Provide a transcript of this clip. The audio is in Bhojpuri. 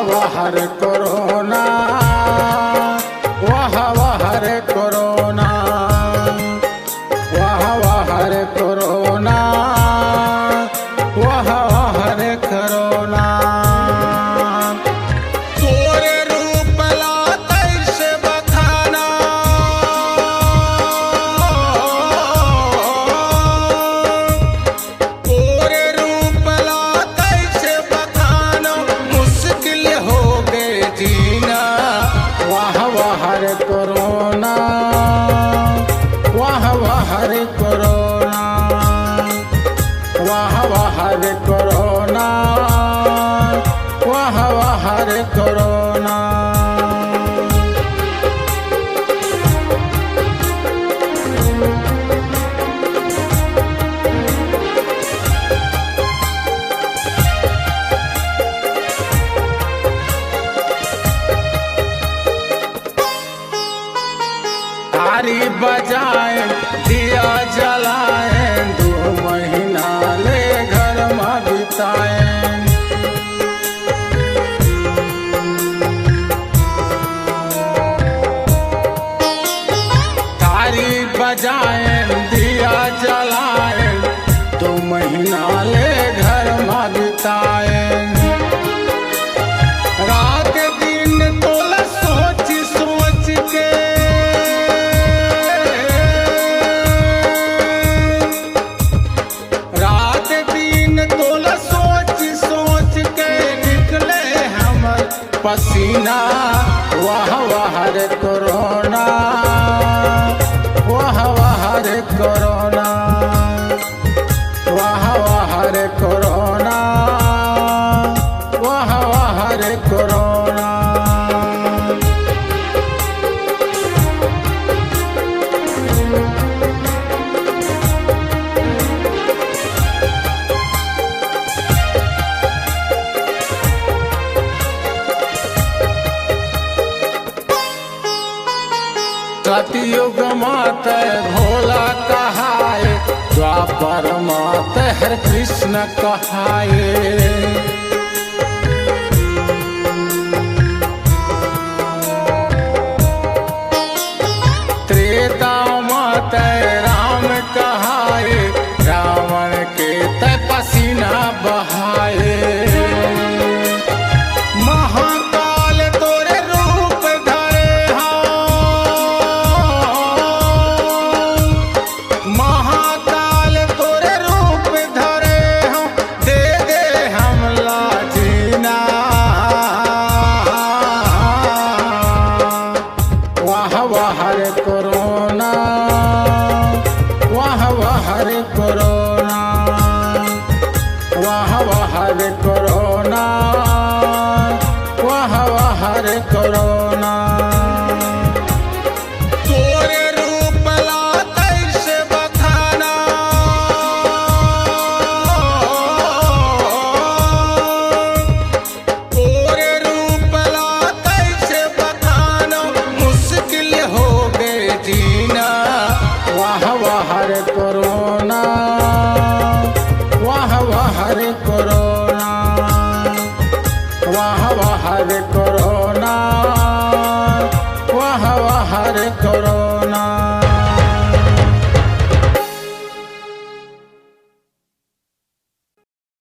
वाह रे कोरोना, वाह वाह रे कोरोना, वाह वाह रे कोरोना, वाह वाह रे कोरोना। तोरे रूप ला तैसे बखाना, तोरे रूप ला तैसे बखाना, मुश्किल हो गए जीना। वाह वाह रे कोरोना, वाह वाह रे कोरोना, वाह वाह रे कोरोना, वाह वाह रे कोरोना। तारी बजाए दिया जलाए, 2 महीना ले घर में बिताए। तारी बजाए दिया जलाए, 2 महीना ले घर में बिताए। रात दिन तोला सोच सोच के, रात दिन तोला सोच सोच के निकले हमर पसीना। वाह वाह रे कोरोना, वाह वाह रे कोरोना, वाह वाह रे कोरोना, वाह वाह रे कोरोना। सतयुग मात भोला कहाए, द्वापर मात हर कृष्ण कहाए। त्रेता मात राम कहाए, रावण के तपसीना बहाए। महाकाल तोरे रूप धरे हम, महाकाल तोरे रूप धरे हम, दे दे हमला जीना। वाह वाह रे कोरोना, वाह वाह रे कोरोना, वाह वाह रे कोरोना, वाह वाह रे कोरोना। तोरे रूप ला तैसे बखाना, तोरे रूप ला तैसे बखाना, मुश्किल हो गए जीना। वाह वाह रे कोरोना, वाह वाह रे कोरोना, वाह वाह रे कोरोना, वाह वाह रे कोरोना।